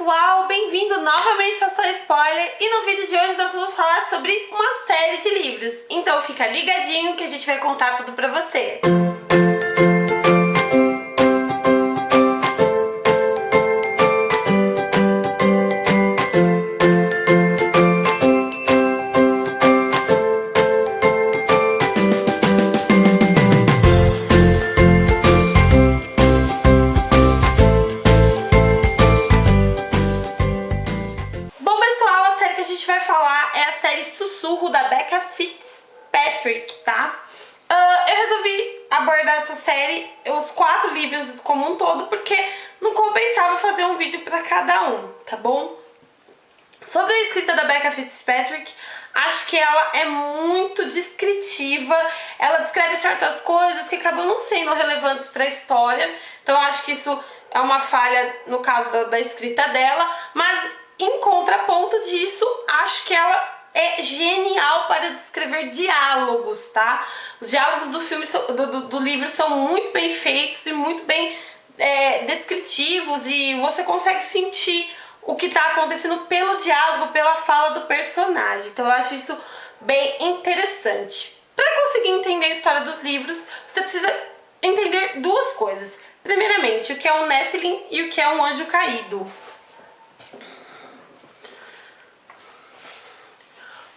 pessoal, bem-vindo novamente ao Só Spoiler. E no vídeo de hoje nós vamos falar sobre uma série de livros. Então fica ligadinho que a gente vai contar tudo pra você. Sussurro da Becca Fitzpatrick, tá? Eu resolvi abordar essa série, os 4 livros como um todo, porque não compensava fazer um vídeo pra cada um, tá bom? Sobre a escrita da Becca Fitzpatrick, acho que ela é muito descritiva, ela descreve certas coisas que acabam não sendo relevantes pra história, então eu acho que isso é uma falha no caso da escrita dela, mas em contraponto disso, acho que ela é genial para descrever diálogos, tá? Os diálogos do filme, do livro são muito bem feitos e muito bem descritivos, e você consegue sentir o que está acontecendo pelo diálogo, pela fala do personagem. Então eu acho isso bem interessante. Para conseguir entender a história dos livros, você precisa entender duas coisas. Primeiramente, o que é um Nephilim e o que é um anjo caído.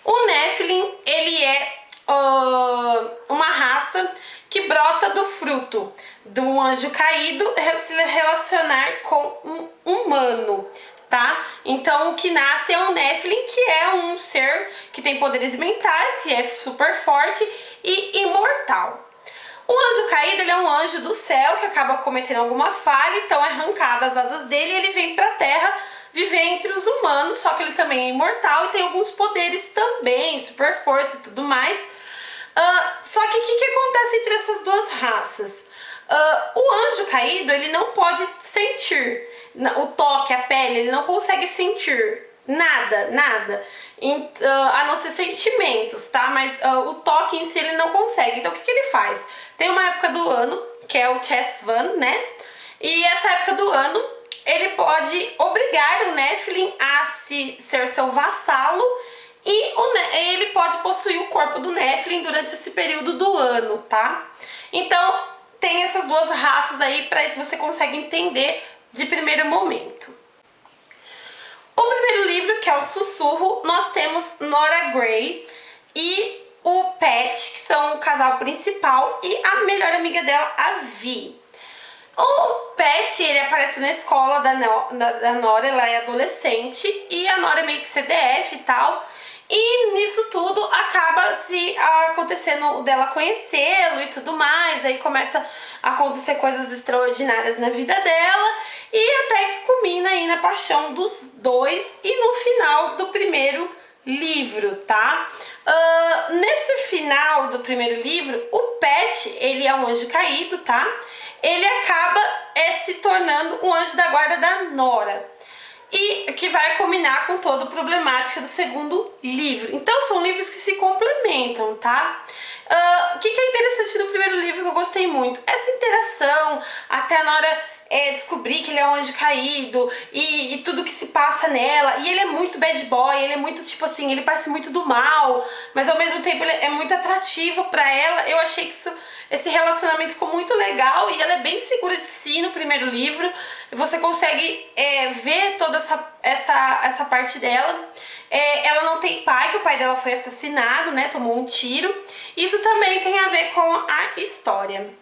O Nephilim, ele é uma raça que brota do fruto de um anjo caído se relacionar com um humano, tá? Então o que nasce é um Nephilim, que é um ser que tem poderes mentais, que é super forte e imortal. O anjo caído, ele é um anjo do céu que acaba cometendo alguma falha, então é arrancada as asas dele e ele vem pra terra viver entre os humanos, só que ele também é imortal e tem alguns poderes também, super força e tudo mais. Só que o que acontece entre essas duas raças? O anjo caído, ele não pode sentir o toque, a pele, ele não consegue sentir nada, a não ser sentimentos, tá? Mas o toque em si ele não consegue. Então o que ele faz? Tem uma época do ano, que é o Chesvan, né? E essa época do ano ele pode obrigar o Nephilim a ser seu vassalo e ele pode possuir o corpo do Nephilim durante esse período do ano, tá? Então tem essas duas raças aí, para isso você consegue entender de primeiro momento. O primeiro livro, que é o Sussurro, nós temos Nora Grey e o Pat, que são o casal principal, e a melhor amiga dela, a Vi. O Pat, ele aparece na escola da Nora, ela é adolescente, e a Nora é meio que CDF e tal, e nisso tudo acaba acontecendo dela conhecê-lo e tudo mais, aí começa a acontecer coisas extraordinárias na vida dela, e até que culmina aí na paixão dos dois, e no final do primeiro livro, tá? Nesse final do primeiro livro, o Pat, ele é um anjo caído, tá? Ele acaba se tornando um anjo da guarda da Nora, e que vai combinar com toda a problemática do segundo livro. Então são livros que se complementam, tá? O que é interessante no primeiro livro que eu gostei muito? Essa interação, até a Nora descobrir que ele é um anjo caído e tudo que se passa nela, e ele é muito bad boy, ele é muito tipo assim, ele parece muito do mal, mas ao mesmo tempo ele é muito atrativo pra ela. Eu achei que esse relacionamento ficou muito legal, e ela é bem segura de si no primeiro livro, você consegue ver toda essa parte dela. Ela não tem pai, que o pai dela foi assassinado, né, tomou um tiro. Isso também tem a ver com a história.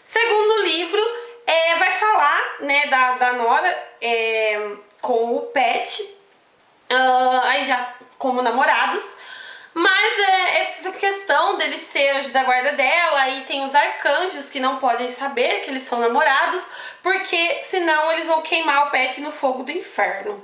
Segundo livro, vai falar, né, da Nora com o Pat, aí já como namorados, mas essa questão dele ser anjo da guarda dela, e tem os arcanjos que não podem saber que eles são namorados, porque senão eles vão queimar o Pat no fogo do inferno.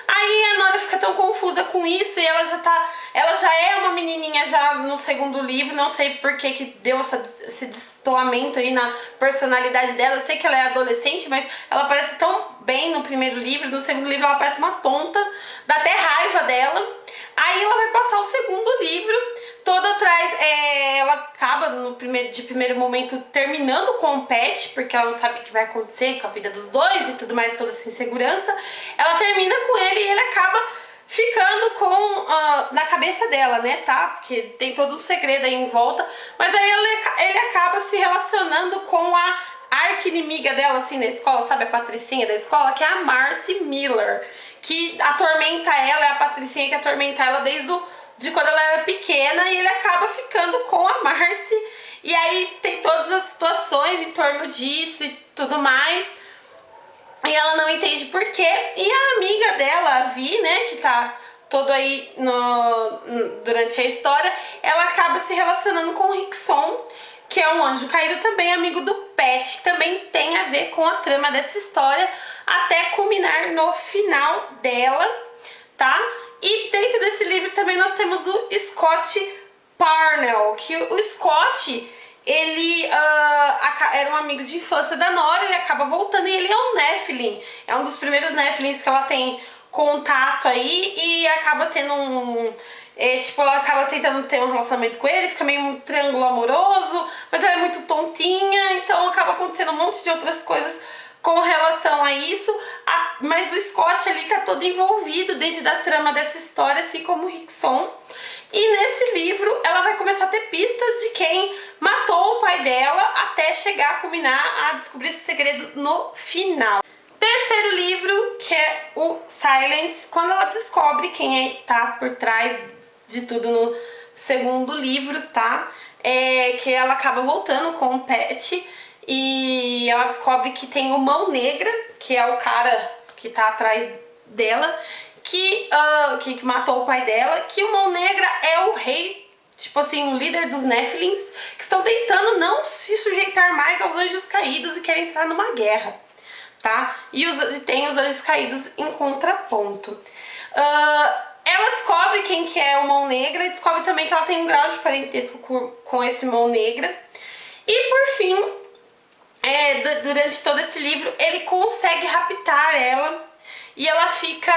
Aí a Nora fica tão confusa com isso, e ela já é uma menininha já no segundo livro, não sei por que deu esse destoamento aí na personalidade dela. Eu sei que ela é adolescente, mas ela parece tão bem no primeiro livro, no segundo livro ela parece uma tonta, dá até raiva dela. Aí ela vai passar o segundo livro toda atrás, ela acaba de primeiro momento terminando com o Pat, porque ela não sabe o que vai acontecer com a vida dos dois e tudo mais, toda essa insegurança. Ela termina com ele e ele acaba ficando na cabeça dela, né, tá? Porque tem todo um segredo aí em volta. Mas aí ele acaba se relacionando com a arqui-inimiga dela, assim, na escola, sabe? A patricinha da escola, que é a Marcy Miller, que atormenta ela, é a patricinha que atormenta ela de quando ela era pequena, e ele acaba ficando com a Marcy. E aí tem todas as situações em torno disso e tudo mais. E ela não entende por quê. E a amiga dela, a Vi, né, que tá todo aí durante a história, ela acaba se relacionando com o Rickson, que é um anjo caído também, amigo do Pat, que também tem a ver com a trama dessa história, até culminar no final dela, tá? E dentro desse livro também nós temos o Scott Parnell, que o Scott, ele era um amigo de infância da Nora, ele acaba voltando e ele é um Nephilim, é um dos primeiros Nephilims que ela tem contato aí, e acaba tendo tipo, ela acaba tentando ter um relacionamento com ele, fica meio um triângulo amoroso, mas ela é muito tontinha, então acaba acontecendo um monte de outras coisas com relação a isso. Mas o Scott ali tá todo envolvido dentro da trama dessa história, assim como o Rickson. E nesse livro ela vai começar a ter pistas de quem matou o pai dela, até chegar a culminar a descobrir esse segredo no final. Terceiro livro, que é o Silence, quando ela descobre quem tá por trás de tudo no segundo livro, tá? Que ela acaba voltando com o Pat e ela descobre que tem o Mão Negra, que é o cara que tá atrás dela, que matou o pai dela, que o Mão Negra é o rei, tipo assim, o líder dos Nephilims, que estão tentando não se sujeitar mais aos anjos caídos e querem entrar numa guerra, tá? E tem os anjos caídos em contraponto. Ela descobre quem que é o Mão Negra e descobre também que ela tem um grau de parentesco com esse Mão Negra. E por fim, durante todo esse livro, ele consegue raptar ela e ela fica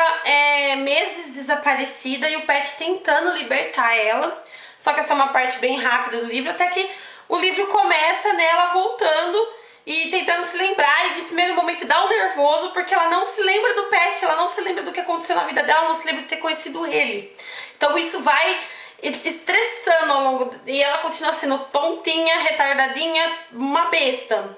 meses desaparecida e o Pat tentando libertar ela. Só que essa é uma parte bem rápida do livro, até que o livro começa nela voltando e tentando se lembrar, e de primeiro momento dá um nervoso, porque ela não se lembra do Pat, ela não se lembra do que aconteceu na vida dela, não se lembra de ter conhecido ele. Então isso vai estressando ao longo, e ela continua sendo tontinha, retardadinha, uma besta.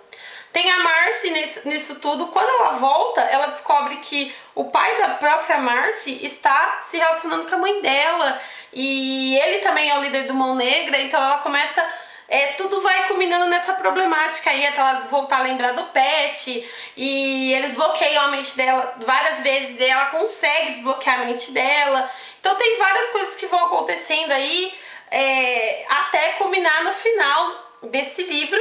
Tem a Marcy nisso tudo. Quando ela volta, ela descobre que o pai da própria Marcy está se relacionando com a mãe dela, e ele também é o líder do Mão Negra, então ela começa... tudo vai culminando nessa problemática aí, até ela voltar a lembrar do Pat, e eles bloqueiam a mente dela várias vezes, e ela consegue desbloquear a mente dela. Então tem várias coisas que vão acontecendo aí, até culminar no final desse livro,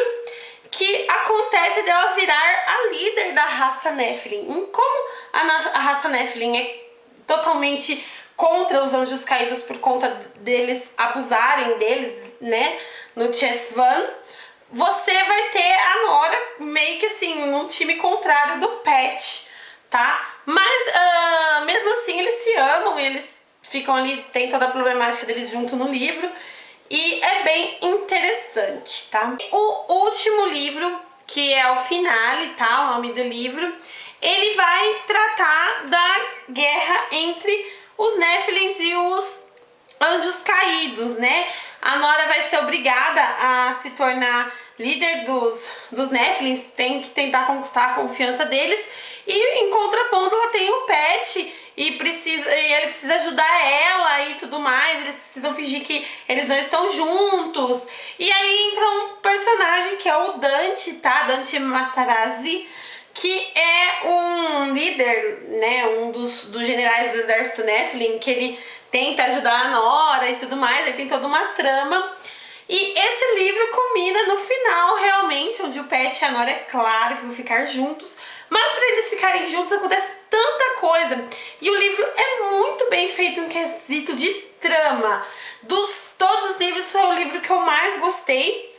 que acontece dela virar a líder da raça Nephilim. E como a raça Nephilim é totalmente contra os anjos caídos por conta deles abusarem deles, né, no Chess Van, você vai ter a Nora meio que assim, num time contrário do Pat, tá? Mas mesmo assim eles se amam, eles ficam ali, tem toda a problemática deles junto no livro, e é bem interessante, tá? O último livro, que é o finale, tá? O nome do livro, ele vai tratar da guerra entre os Nephilims e os anjos caídos, né? A Nora vai ser obrigada a se tornar líder dos Nephilims, tem que tentar conquistar a confiança deles, e em contraponto ela tem o Pat, e ele precisa ajudar ela e tudo mais, eles precisam fingir que eles não estão juntos. E aí entra um personagem que é o Dante, tá? Dante Matarazzi, que é um líder, né, um dos generais do exército Nephilim, que ele tenta ajudar a Nora e tudo mais, ele tem toda uma trama. E esse livro culmina no final, realmente, onde o Pat e a Nora, é claro que vão ficar juntos, mas para eles ficarem juntos acontece tanta coisa. E o livro é muito bem feito em quesito de trama. Todos os livros, foi o livro que eu mais gostei.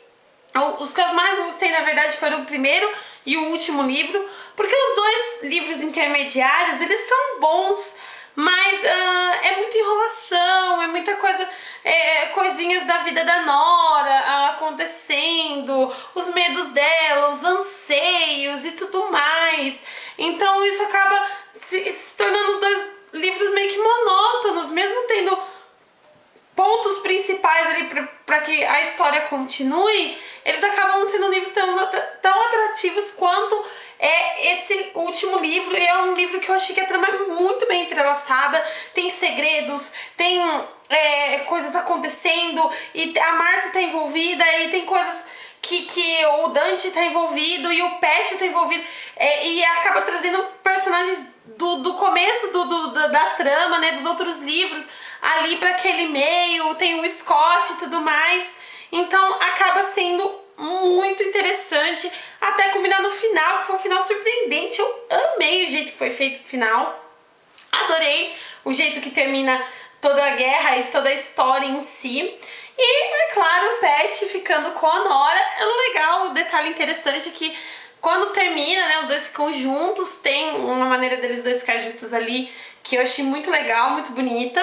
Os que eu mais gostei, na verdade, foram o primeiro e o último livro, porque os dois livros intermediários, eles são bons, mas é muita enrolação, é muita coisa, coisinhas da vida da Nora acontecendo, os medos dela, os anseios e tudo mais. Então isso acaba se tornando os dois livros meio que monótonos, mesmo tendo pontos principais ali para que a história continue, eles acabam sendo livros tão atrativos quanto esse último livro. E é um livro que eu achei que a trama é muito bem entrelaçada, tem segredos, tem coisas acontecendo, e a Marcia tá envolvida, e tem coisas que o Dante tá envolvido e o Patch tá envolvido, e acaba trazendo personagens do começo da trama, né, dos outros livros ali para aquele meio, tem o Scott e tudo mais. Então acaba sendo muito interessante, até culminar no final, que foi um final surpreendente. Eu amei o jeito que foi feito o final, adorei o jeito que termina toda a guerra e toda a história em si. E, é claro, o Patch ficando com a Nora. É legal, um detalhe interessante é que quando termina, né, os dois ficam juntos, tem uma maneira deles dois ficar juntos ali que eu achei muito legal, muito bonita.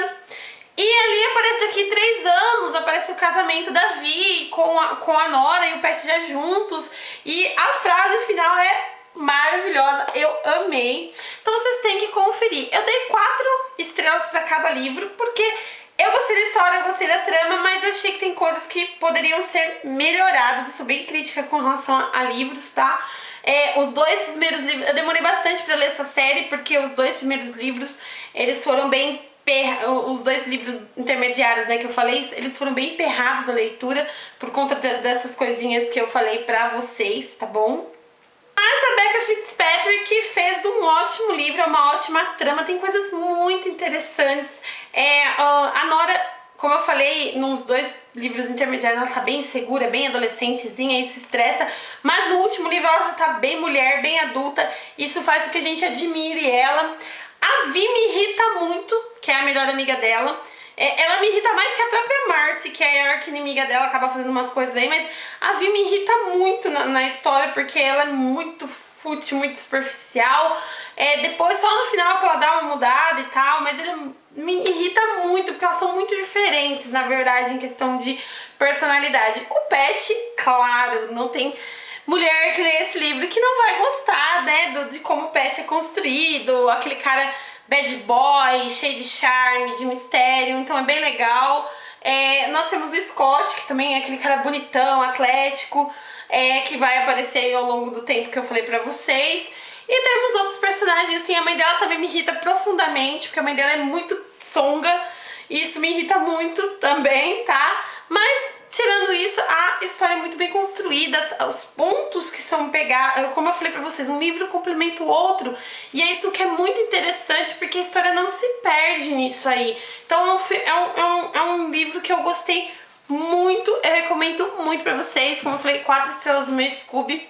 E ali aparece daqui 3 anos, aparece o casamento da Vi com a Nora e o Patch já juntos. E a frase final é maravilhosa, eu amei. Então vocês têm que conferir. Eu dei 4 estrelas para cada livro, porque eu gostei da história, eu gostei da trama, mas eu achei que tem coisas que poderiam ser melhoradas. Eu sou bem crítica com relação a livros, tá? Os 2 primeiros livros, eu demorei bastante para ler essa série, porque os 2 primeiros livros, eles foram bem... Os 2 livros intermediários, né, que eu falei, eles foram bem emperrados na leitura, por conta dessas coisinhas que eu falei pra vocês, tá bom? Mas a Becca Fitzpatrick fez um ótimo livro, é uma ótima trama, tem coisas muito interessantes. A Nora, como eu falei, nos 2 livros intermediários ela tá bem insegura, bem adolescentezinha, isso estressa, mas no último livro ela já tá bem mulher, bem adulta, isso faz com que a gente admire ela. A Vi me irrita muito, que é a melhor amiga dela. Ela me irrita mais que a própria Marcy, que é a arqui-inimiga dela, acaba fazendo umas coisas aí, mas a Vi me irrita muito na história, porque ela é muito fútil, muito superficial. Depois, só no final que ela dá uma mudada e tal, mas ele me irrita muito, porque elas são muito diferentes, na verdade, em questão de personalidade. O Patch, claro, não tem mulher que lê esse livro que não vai gostar, né, de como o Patch é construído, aquele cara bad boy, cheio de charme, de mistério, então é bem legal. Nós temos o Scott, que também é aquele cara bonitão, atlético, que vai aparecer aí ao longo do tempo que eu falei pra vocês. E temos outros personagens, assim, a mãe dela também me irrita profundamente, porque a mãe dela é muito songa, e isso me irrita muito também, tá? Mas tirando isso, a história é muito bem construída, os pontos que são pegados, como eu falei pra vocês, um livro complementa o outro, e é isso que é muito interessante, porque a história não se perde nisso aí. Então é um livro que eu gostei muito, eu recomendo muito pra vocês, como eu falei, 4 estrelas no meu Scooby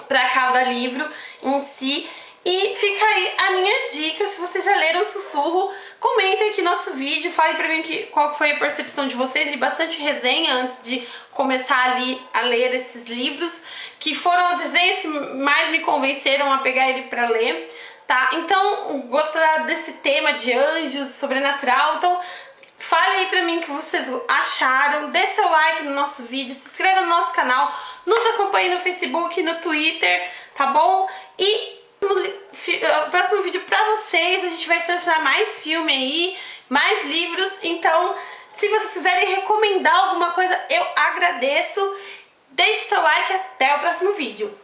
pra cada livro em si. E fica aí a minha dica, se vocês já leram Sussurro, comentem aqui nosso vídeo, falem pra mim qual foi a percepção de vocês, li bastante resenha antes de começar ali a ler esses livros, que foram as resenhas que mais me convenceram a pegar ele pra ler, tá? Então, gostar desse tema de anjos, sobrenatural, então fale aí pra mim o que vocês acharam, dê seu like no nosso vídeo, se inscreva no nosso canal, nos acompanhe no Facebook, no Twitter, tá bom? E no próximo vídeo pra vocês a gente vai selecionar mais filme aí, mais livros, então se vocês quiserem recomendar alguma coisa eu agradeço. Deixe seu like e até o próximo vídeo.